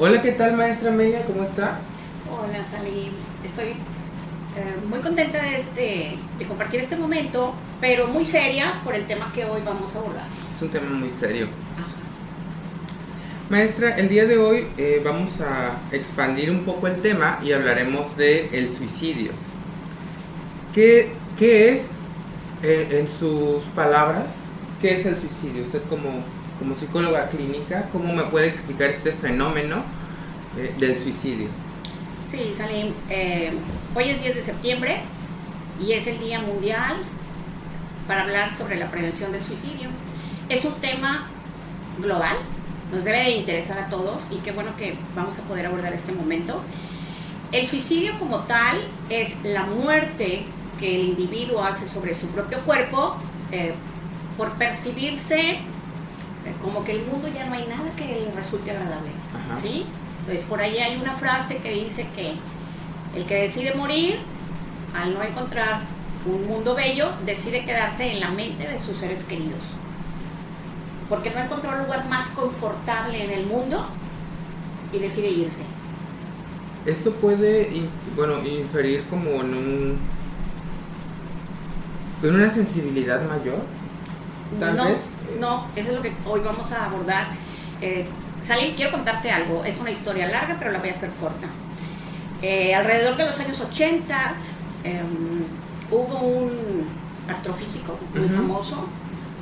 Hola, ¿qué tal, maestra Media? ¿Cómo está? Hola, Salim. Estoy muy contenta de compartir este momento, pero muy seria por el tema que hoy vamos a abordar. Es un tema muy serio. Ajá. Maestra, el día de hoy vamos a expandir un poco el tema y hablaremos de el suicidio. ¿Qué es, en sus palabras, qué es el suicidio? Usted como psicóloga clínica, ¿cómo me puede explicar este fenómeno del suicidio? Sí, Salim. Hoy es 10 de septiembre y es el Día Mundial para hablar sobre la prevención del suicidio. Es un tema global, nos debe de interesar a todos y qué bueno que vamos a poder abordar este momento. El suicidio como tal es la muerte que el individuo hace sobre su propio cuerpo por percibirse como que el mundo ya no hay nada que le resulte agradable. Ajá. ¿Sí? Entonces por ahí hay una frase que dice que el que decide morir al no encontrar un mundo bello decide quedarse en la mente de sus seres queridos porque no encontró un lugar más confortable en el mundo y decide irse. Esto puede, inferir como en una sensibilidad mayor, tal No, vez. no, eso es lo que hoy vamos a abordar. Salim, quiero contarte algo. Es una historia larga, pero la voy a hacer corta. Alrededor de los años 80 hubo un astrofísico muy famoso,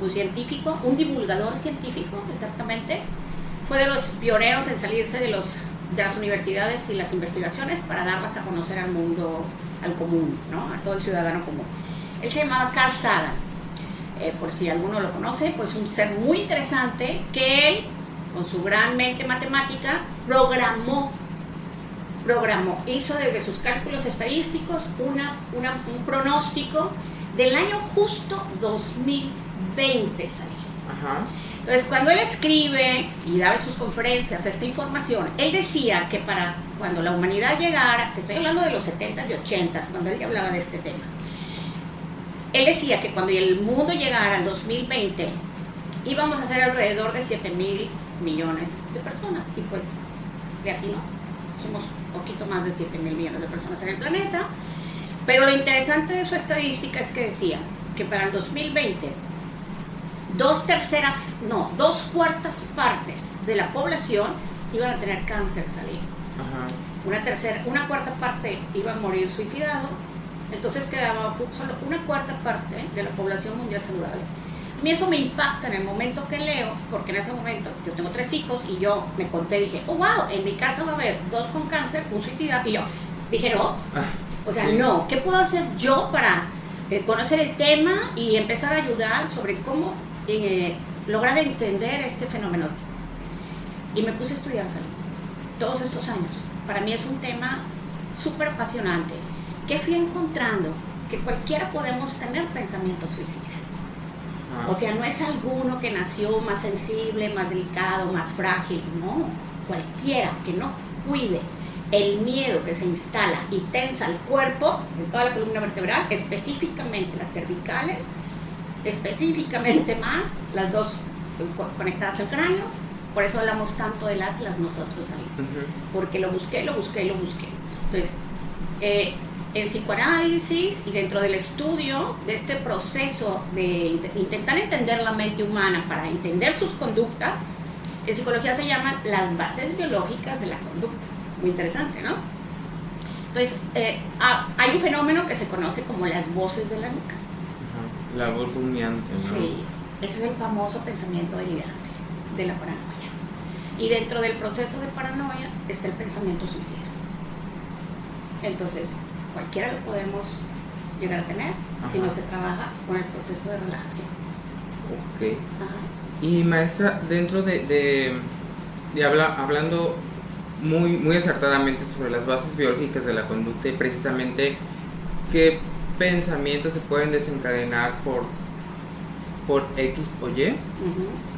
un científico, un divulgador científico, exactamente. Fue de los pioneros en salirse de las universidades y las investigaciones para darlas a conocer al mundo, al común, ¿no? A todo el ciudadano común. Él se llamaba Carl Sagan. Por si alguno lo conoce, pues un ser muy interesante que él, con su gran mente matemática, programó, hizo desde sus cálculos estadísticos un pronóstico del año justo 2020 salió. Ajá. Entonces, cuando él escribe y daba en sus conferencias esta información, él decía que para cuando la humanidad llegara, te estoy hablando de los 70s y 80s, cuando él ya hablaba de este tema, él decía que cuando el mundo llegara al 2020 íbamos a ser alrededor de 7,000 millones de personas y pues de aquí no, somos un poquito más de 7,000 millones de personas en el planeta, pero lo interesante de su estadística es que decía que para el 2020 dos cuartas partes de la población iban a tener cáncer, Salim. Una cuarta parte iba a morir suicidado. Entonces quedaba solo una cuarta parte de la población mundial saludable. A mí eso me impacta en el momento que leo, porque en ese momento yo tengo 3 hijos y yo me conté, dije, oh wow, en mi casa va a haber 2 con cáncer, un suicida, y yo dije, no, o sea, sí. No, ¿qué puedo hacer yo para conocer el tema y empezar a ayudar sobre cómo lograr entender este fenómeno? Y me puse a estudiar, Salim, todos estos años. Para mí es un tema súper apasionante. ¿Qué fui encontrando? Que cualquiera podemos tener pensamientos suicidas. O sea, no es alguno que nació más sensible, más delicado, más frágil. No, cualquiera que no cuide el miedo que se instala y tensa el cuerpo, en toda la columna vertebral, específicamente las cervicales, específicamente más, las dos conectadas al cráneo. Por eso hablamos tanto del Atlas nosotros ahí. Porque lo busqué. Entonces, en psicoanálisis y dentro del estudio de este proceso de intentar entender la mente humana para entender sus conductas, en psicología se llaman las bases biológicas de la conducta. Muy interesante, ¿no? Entonces, hay un fenómeno que se conoce como las voces de la nuca. La voz rumiante, ¿no? Sí, ese es el famoso pensamiento delirante de la paranoia. Y dentro del proceso de paranoia está el pensamiento suicida. Entonces, cualquiera lo podemos llegar a tener si no se trabaja con el proceso de relajación. Ok. Y maestra, dentro hablando muy acertadamente sobre las bases biológicas de la conducta y precisamente qué pensamientos se pueden desencadenar por X o Y,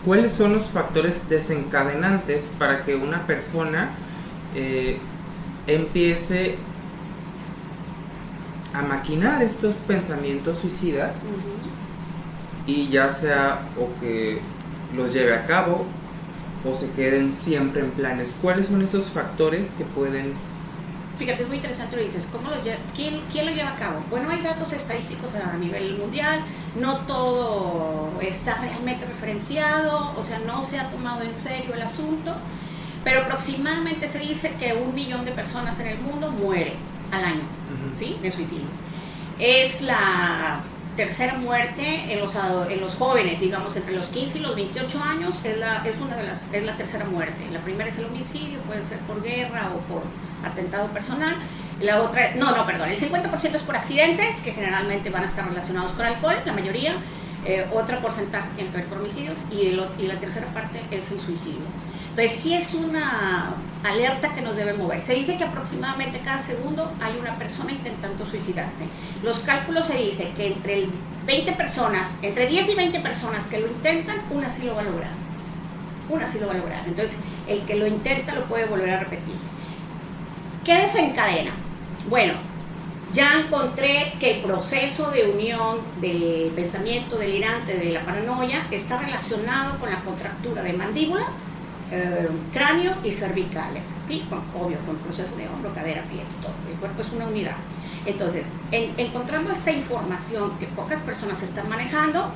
¿cuáles son los factores desencadenantes para que una persona empiece a maquinar estos pensamientos suicidas y ya sea o que los lleve a cabo o se queden siempre en planes? ¿Cuáles son estos factores que pueden...? Fíjate, es muy interesante lo que dices. ¿Quién lo lleva a cabo? Bueno, hay datos estadísticos a nivel mundial, no todo está realmente referenciado, o sea, no se ha tomado en serio el asunto, pero aproximadamente se dice que 1 millón de personas en el mundo mueren al año, ¿sí? De suicidio. Es la tercera muerte en los jóvenes, digamos, entre los 15 y los 28 años, es la tercera muerte. La primera es el homicidio, puede ser por guerra o por atentado personal. La otra, el 50% es por accidentes, que generalmente van a estar relacionados con alcohol, la mayoría. Otro porcentaje tiene que ver con homicidios y la tercera parte es el suicidio. Entonces sí es una alerta que nos debe mover. Se dice que aproximadamente cada segundo hay una persona intentando suicidarse. Los cálculos se dice que entre 10 y 20 personas que lo intentan, una sí lo va a lograr. Entonces el que lo intenta lo puede volver a repetir. ¿Qué desencadena? Bueno, ya encontré que el proceso de unión del pensamiento delirante, de la paranoia, está relacionado con la contractura de mandíbula, cráneo y cervicales, ¿sí? Con el proceso de hombro, cadera, pies, todo. El cuerpo es una unidad. Entonces, encontrando esta información que pocas personas están manejando,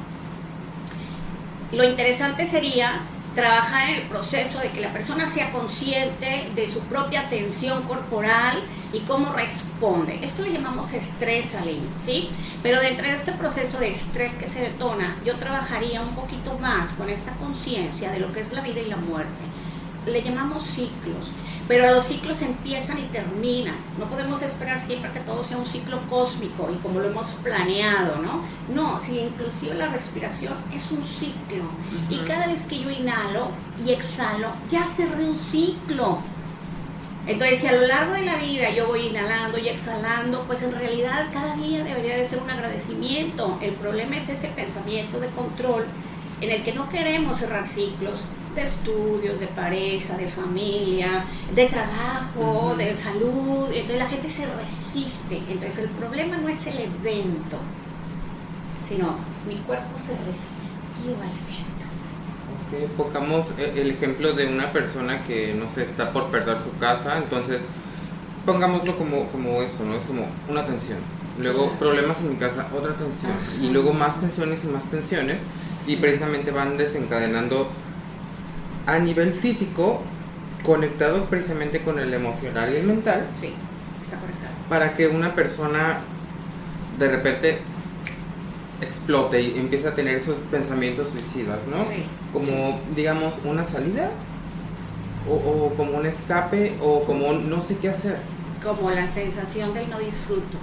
lo interesante sería trabajar en el proceso de que la persona sea consciente de su propia tensión corporal y cómo responde. Esto le llamamos estrés, Salim, ¿sí? Pero dentro de este proceso de estrés que se detona, yo trabajaría un poquito más con esta conciencia de lo que es la vida y la muerte. Le llamamos ciclos, pero los ciclos empiezan y terminan. No podemos esperar siempre que todo sea un ciclo cósmico y como lo hemos planeado, ¿no? No, si inclusive la respiración es un ciclo. Y cada vez que yo inhalo y exhalo, ya cerré un ciclo. Entonces, si a lo largo de la vida yo voy inhalando y exhalando, pues en realidad cada día debería de ser un agradecimiento. El problema es ese pensamiento de control en el que no queremos cerrar ciclos de estudios, de pareja, de familia, de trabajo, de salud. Entonces la gente se resiste. Entonces el problema no es el evento, sino mi cuerpo se resistió al evento. Ok, pongamos el ejemplo de una persona que, no sé, está por perder su casa, entonces pongámoslo como eso, ¿no? Es como una tensión. Luego problemas en mi casa, otra tensión. Y luego más tensiones y más tensiones. Y precisamente van desencadenando a nivel físico, conectados precisamente con el emocional y el mental. Sí, está conectado. Para que una persona de repente explote y empiece a tener esos pensamientos suicidas, ¿no? Sí. Como, digamos, una salida, o como un escape, o como no sé qué hacer. Como la sensación del no disfruto.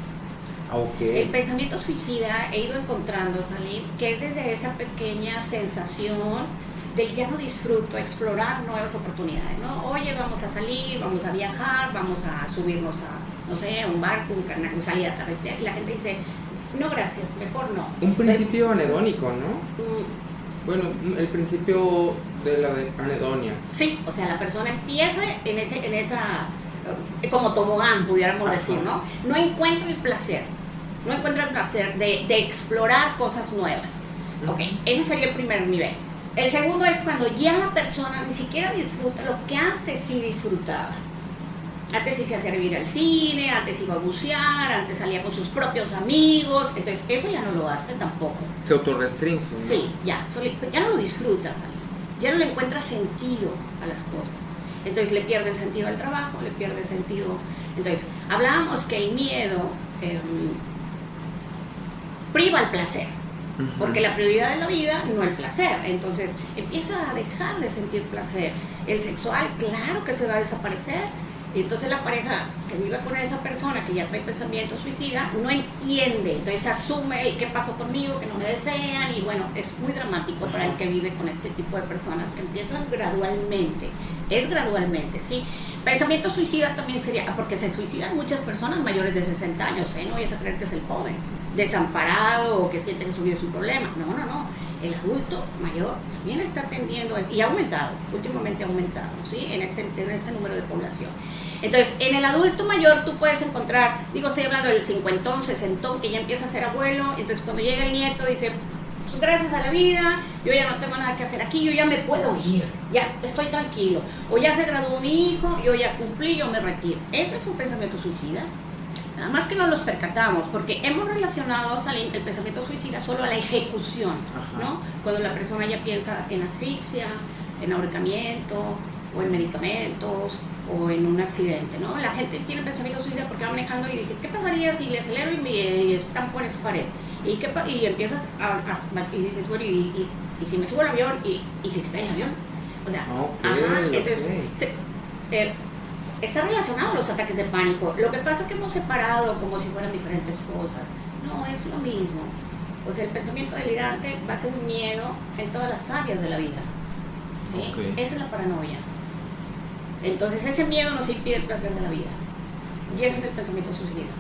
Okay. El pensamiento suicida he ido encontrando, Salim, que es desde esa pequeña sensación del ya no disfruto, explorar nuevas oportunidades, ¿no? Oye, vamos a salir, vamos a viajar, vamos a subirnos a, no sé, a un barco, salir a carretera, y la gente dice, no gracias, mejor no. Un principio anedónico, ¿no? Bueno, el principio de la anedonia. Sí, o sea, la persona empieza en esa como tobogán, pudiéramos decir, ¿no? No encuentra el placer de explorar cosas nuevas. Ok, ese sería el primer nivel. El segundo es cuando ya la persona ni siquiera disfruta lo que antes sí disfrutaba. Antes sí se atrevía a ir al cine, antes iba a bucear, antes salía con sus propios amigos. Entonces eso ya no lo hace tampoco. Se autorrestringe, ¿no? Sí, ya no lo disfruta, ya no le encuentra sentido a las cosas. Entonces le pierde el sentido al trabajo, le pierde sentido. Entonces hablábamos que el miedo priva el placer. Porque la prioridad de la vida no el placer. Entonces empieza a dejar de sentir placer. El sexual, claro que se va a desaparecer. Y entonces la pareja que vive con esa persona que ya trae pensamiento suicida no entiende. Entonces asume el qué pasó conmigo, que no me desean. Y bueno, es muy dramático para el que vive con este tipo de personas que empiezan gradualmente. Es gradualmente, ¿sí? Pensamiento suicida también sería, porque se suicidan muchas personas mayores de 60 años, ¿eh? No vayas a creer que es el joven desamparado o que siente que su vida es un problema. No. El adulto mayor también está tendiendo, y ha aumentado, últimamente ha aumentado, ¿sí? En este número de población. Entonces, en el adulto mayor tú puedes encontrar, estoy hablando del 50, 60, que ya empieza a ser abuelo, entonces cuando llega el nieto dice, pues gracias a la vida, yo ya no tengo nada que hacer aquí, yo ya me puedo ir, ya estoy tranquilo. O ya se graduó mi hijo, yo ya cumplí, yo me retiro. Ese es un pensamiento suicida. Nada más que no los percatamos, porque hemos relacionado el pensamiento suicida solo a la ejecución, ¿no? Cuando la persona ya piensa en asfixia, en ahorcamiento, o en medicamentos, o en un accidente, ¿no? La gente tiene pensamiento suicida porque va manejando y dice, ¿qué pasaría si le acelero y estampo en esa pared? Y empiezas y dices, bueno, y si me subo al avión, y si se cae el avión. O sea, entonces, está relacionado a los ataques de pánico. Lo que pasa es que hemos separado como si fueran diferentes cosas. No, es lo mismo. O sea, el pensamiento delirante va a ser un miedo en todas las áreas de la vida. ¿Sí? Esa es la paranoia. Entonces, ese miedo nos impide el placer de la vida. Y ese es el pensamiento suicida.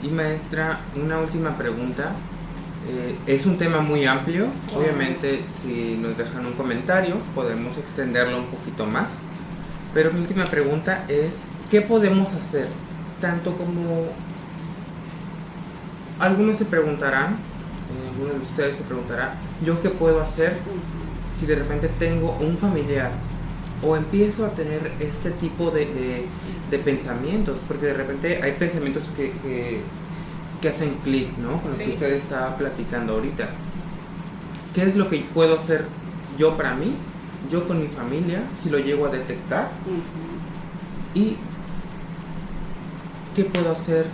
Y maestra, una última pregunta. Es un tema muy amplio. Obviamente, si nos dejan un comentario, podemos extenderlo un poquito más. Pero mi última pregunta es, ¿qué podemos hacer? Tanto como algunos se preguntarán, algunos de ustedes se preguntarán, ¿yo qué puedo hacer si de repente tengo un familiar o empiezo a tener este tipo de pensamientos? Porque de repente hay pensamientos que hacen clic, ¿no? Con lo que usted estaba platicando ahorita. ¿Qué es lo que puedo hacer yo para mí? Yo con mi familia, si lo llego a detectar, y qué puedo hacer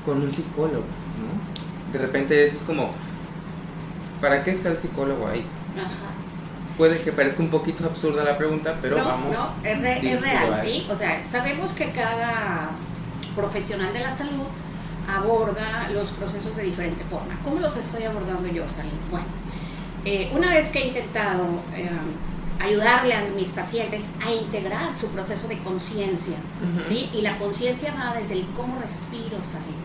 con un psicólogo, ¿no? De repente eso es como, ¿para qué está el psicólogo ahí? Puede que parezca un poquito absurda la pregunta, pero es real, ¿sí? O sea, sabemos que cada profesional de la salud aborda los procesos de diferente forma. ¿Cómo los estoy abordando yo, Salim? Bueno, una vez que he intentado ayudarle a mis pacientes a integrar su proceso de conciencia, ¿sí? Y la conciencia va desde el cómo respiro, Salim.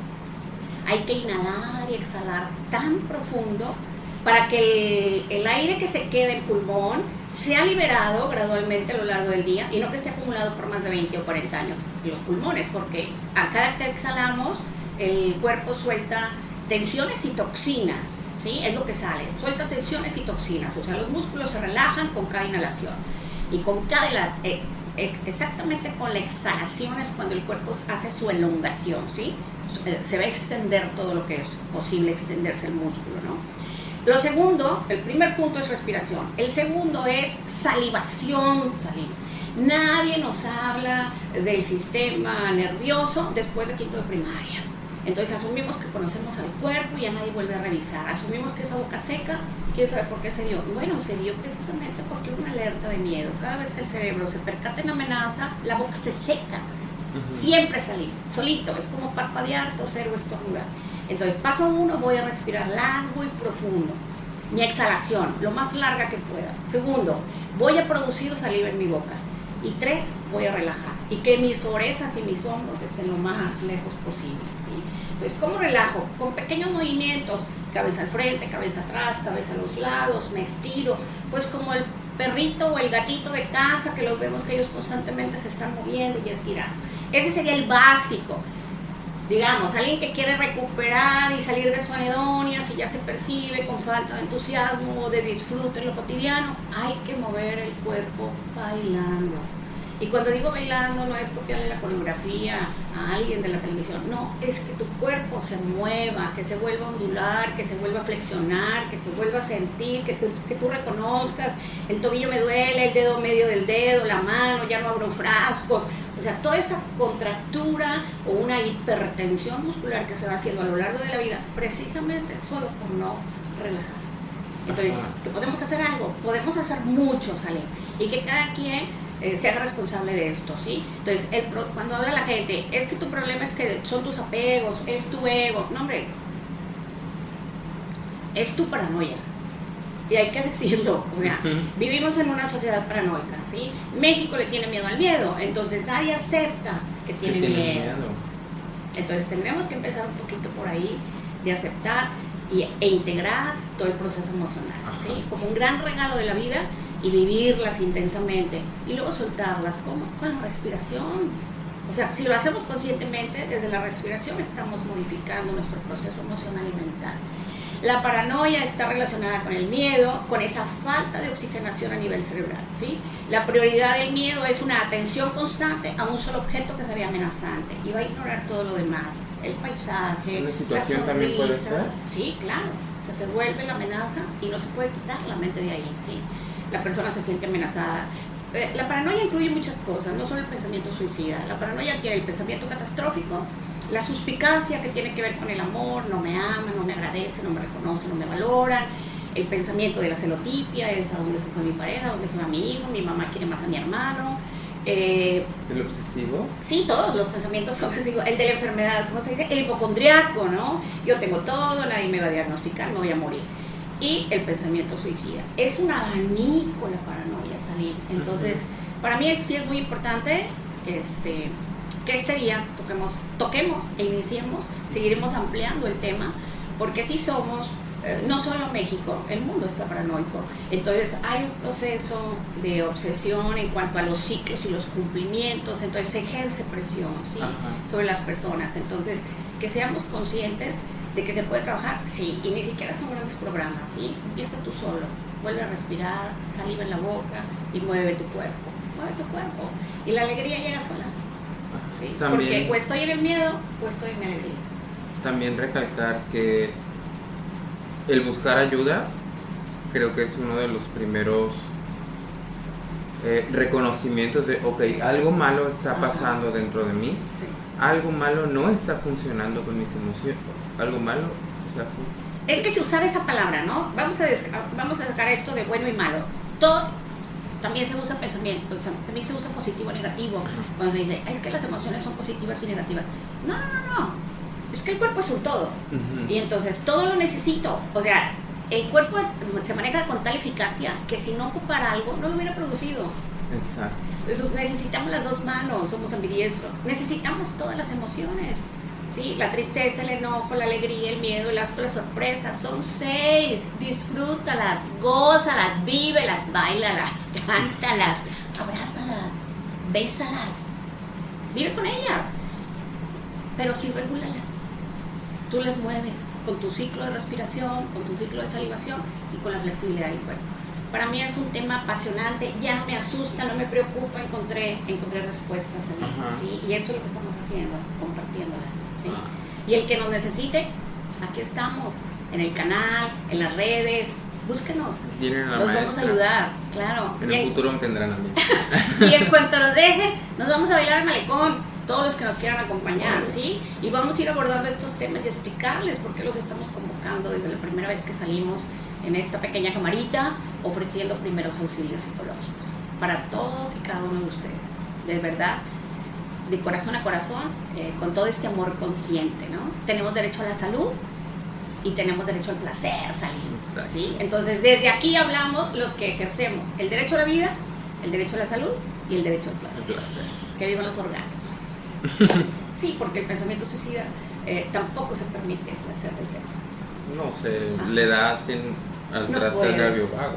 Hay que inhalar y exhalar tan profundo para que el aire que se quede en pulmón sea liberado gradualmente a lo largo del día y no que esté acumulado por más de 20 o 40 años en los pulmones, porque a cada que exhalamos el cuerpo suelta tensiones y toxinas, ¿sí? Es lo que sale, suelta tensiones y toxinas, o sea, los músculos se relajan con cada inhalación y con cada exactamente con la exhalación es cuando el cuerpo hace su elongación, ¿sí? Se va a extender todo lo que es posible extenderse el músculo, ¿no? Lo segundo, el primer punto es respiración, el segundo es salivación, Nadie nos habla del sistema nervioso después de quinto de primaria. Entonces asumimos que conocemos al cuerpo y ya nadie vuelve a revisar. Asumimos que esa boca seca, ¿quién sabe por qué se dio? Bueno, se dio precisamente porque hubo una alerta de miedo. Cada vez que el cerebro se percata en amenaza, la boca se seca. Siempre salir, solito, es como parpadear, toser o estornudar. Entonces, paso 1, voy a respirar largo y profundo. Mi exhalación, lo más larga que pueda. Segundo, voy a producir saliva en mi boca. Y 3, voy a relajar. Y que mis orejas y mis hombros estén lo más lejos posible, ¿sí? Entonces, ¿cómo relajo? Con pequeños movimientos, cabeza al frente, cabeza atrás, cabeza a los lados, me estiro, pues como el perrito o el gatito de casa que los vemos que ellos constantemente se están moviendo y estirando. Ese sería el básico. Digamos, alguien que quiere recuperar y salir de su anedonia, si ya se percibe con falta de entusiasmo o de disfrute en lo cotidiano, hay que mover el cuerpo bailando. Y cuando digo bailando no es copiarle la coreografía a alguien de la televisión, no, es que tu cuerpo se mueva, que se vuelva a ondular, que se vuelva a flexionar, que se vuelva a sentir, que tú reconozcas, el tobillo me duele, el dedo medio del dedo, la mano, ya no abro frascos. O sea, toda esa contractura o una hipertensión muscular que se va haciendo a lo largo de la vida, precisamente solo por no relajar. Entonces, ¿que podemos hacer algo? Podemos hacer mucho, Salim, y que cada quien se haga responsable de esto, ¿sí? Entonces, cuando habla la gente, es que tu problema es que son tus apegos, es tu ego. No, hombre, es tu paranoia. Y hay que decirlo, o sea, vivimos en una sociedad paranoica, ¿sí? México le tiene miedo al miedo, entonces nadie acepta que tiene miedo. Entonces tendremos que empezar un poquito por ahí de aceptar e integrar todo el proceso emocional, ¿sí? Como un gran regalo de la vida y vivirlas intensamente y luego soltarlas, ¿cómo? Con la respiración. O sea, si lo hacemos conscientemente, desde la respiración estamos modificando nuestro proceso emocional y mental. La paranoia está relacionada con el miedo, con esa falta de oxigenación a nivel cerebral, ¿sí? La prioridad del miedo es una atención constante a un solo objeto que se ve amenazante y va a ignorar todo lo demás, el paisaje, ¿una situación las también puede sonrisas. ser? Sí, claro, o sea, se vuelve la amenaza y no se puede quitar la mente de ahí, ¿sí? La persona se siente amenazada. La paranoia incluye muchas cosas, no solo el pensamiento suicida. La paranoia tiene el pensamiento catastrófico, la suspicacia que tiene que ver con el amor, no me aman, no me agradecen, no me reconocen, no me valoran. El pensamiento de la celotipia, es a dónde se fue mi pareja, a dónde se va mi hijo, mi mamá quiere más a mi hermano. ¿El obsesivo? Sí, todos los pensamientos son obsesivos. El de la enfermedad, ¿cómo se dice? El hipocondriaco, ¿no? Yo tengo todo, nadie me va a diagnosticar, me voy a morir. Y el pensamiento suicida. Es un abanico la paranoia, salir. Entonces, para mí sí es muy importante que este día toquemos e iniciemos, seguiremos ampliando el tema, porque sí somos, no solo México, el mundo está paranoico. Entonces hay un proceso de obsesión en cuanto a los ciclos y los cumplimientos, entonces se ejerce presión, ¿sí? Sobre las personas. Entonces, que seamos conscientes de que se puede trabajar, sí, y ni siquiera son grandes programas, ¿sí? Empieza tú solo, vuelve a respirar, saliva en la boca y mueve tu cuerpo, y la alegría llega sola. Sí, porque o estoy en el miedo o estoy en mi alegría. También recalcar que el buscar ayuda creo que es uno de los primeros reconocimientos de, ok, algo malo está pasando dentro de mí, sí. Algo malo no está funcionando con mis emociones, algo malo es que si usar esa palabra, ¿no? Vamos a sacar esto de bueno y malo. Todo también se usa pensamiento, también se usa positivo o negativo. Cuando se dice, es que las emociones son positivas y negativas. No. Es que el cuerpo es un todo. Y entonces todo lo necesito. O sea, el cuerpo se maneja con tal eficacia que si no ocupara algo, no lo hubiera producido. Exacto. Entonces necesitamos las dos manos, somos ambidiestros. Necesitamos todas las emociones. ¿Sí? La tristeza, el enojo, la alegría, el miedo, el asco, la sorpresa. Son 6. Disfrútalas, gózalas, vívelas, báilalas, cántalas, abrázalas, bésalas. Vive con ellas. Pero sí regúlalas. Tú las mueves con tu ciclo de respiración, con tu ciclo de salivación y con la flexibilidad del cuerpo. Para mí es un tema apasionante, ya no me asusta, no me preocupa, encontré respuestas en él, ¿sí? Y esto es lo que estamos haciendo, compartiéndolas, ¿sí? Y el que nos necesite, aquí estamos, en el canal, en las redes, búsquenos, nos vamos a ayudar, claro. En el futuro me tendrán a mí. Y en cuanto nos dejen, nos vamos a bailar al malecón, todos los que nos quieran acompañar, ¿sí? Y vamos a ir abordando estos temas y explicarles por qué los estamos convocando desde la primera vez que salimos en esta pequeña camarita, ofreciendo primeros auxilios psicológicos para todos y cada uno de ustedes. De verdad, de corazón a corazón, con todo este amor consciente, ¿no? Tenemos derecho a la salud y tenemos derecho al placer, salir, ¿sí? Entonces, desde aquí hablamos los que ejercemos el derecho a la vida, el derecho a la salud y el derecho al placer. Que vivan los orgasmos. Sí, porque el pensamiento suicida tampoco se permite el placer del sexo. No sé, le da al trasero nervio vago.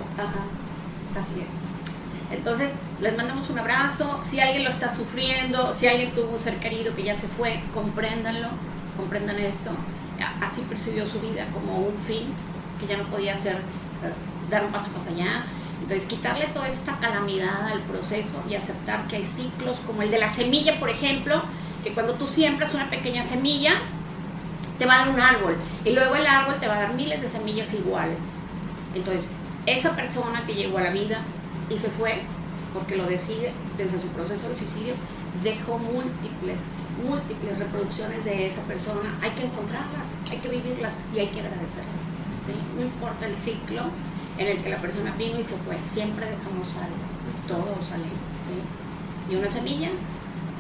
Así es. Entonces, les mandamos un abrazo. Si alguien lo está sufriendo, si alguien tuvo un ser querido que ya se fue, compréndanlo, comprendan esto. Así percibió su vida como un fin, que ya no podía hacer, dar un paso más allá. Entonces, quitarle toda esta calamidad al proceso y aceptar que hay ciclos como el de la semilla, por ejemplo, que cuando tú siembras una pequeña semilla, te va a dar un árbol, y luego el árbol te va a dar miles de semillas iguales. Entonces, esa persona que llegó a la vida y se fue, porque lo decide desde su proceso de suicidio, dejó múltiples reproducciones de esa persona. Hay que encontrarlas, hay que vivirlas y hay que agradecerlas, ¿sí? No importa el ciclo en el que la persona vino y se fue, siempre dejamos algo, todos salimos, ¿sí? Y una semilla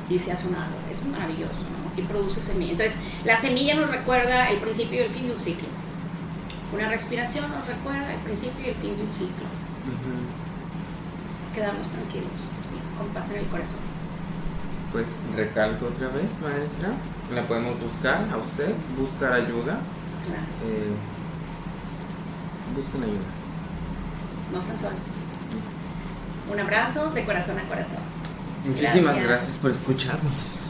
y se hace un árbol, eso es maravilloso, ¿no? Y produce semilla. Entonces, la semilla nos recuerda el principio y el fin de un ciclo. Una respiración nos recuerda el principio y el fin de un ciclo. Quedarnos tranquilos, ¿sí? Con paz en el corazón. Pues recalco otra vez, maestra, la podemos buscar a usted, buscar ayuda. Claro. Busquen ayuda. No están solos. Un abrazo de corazón a corazón. Muchísimas gracias por escucharnos.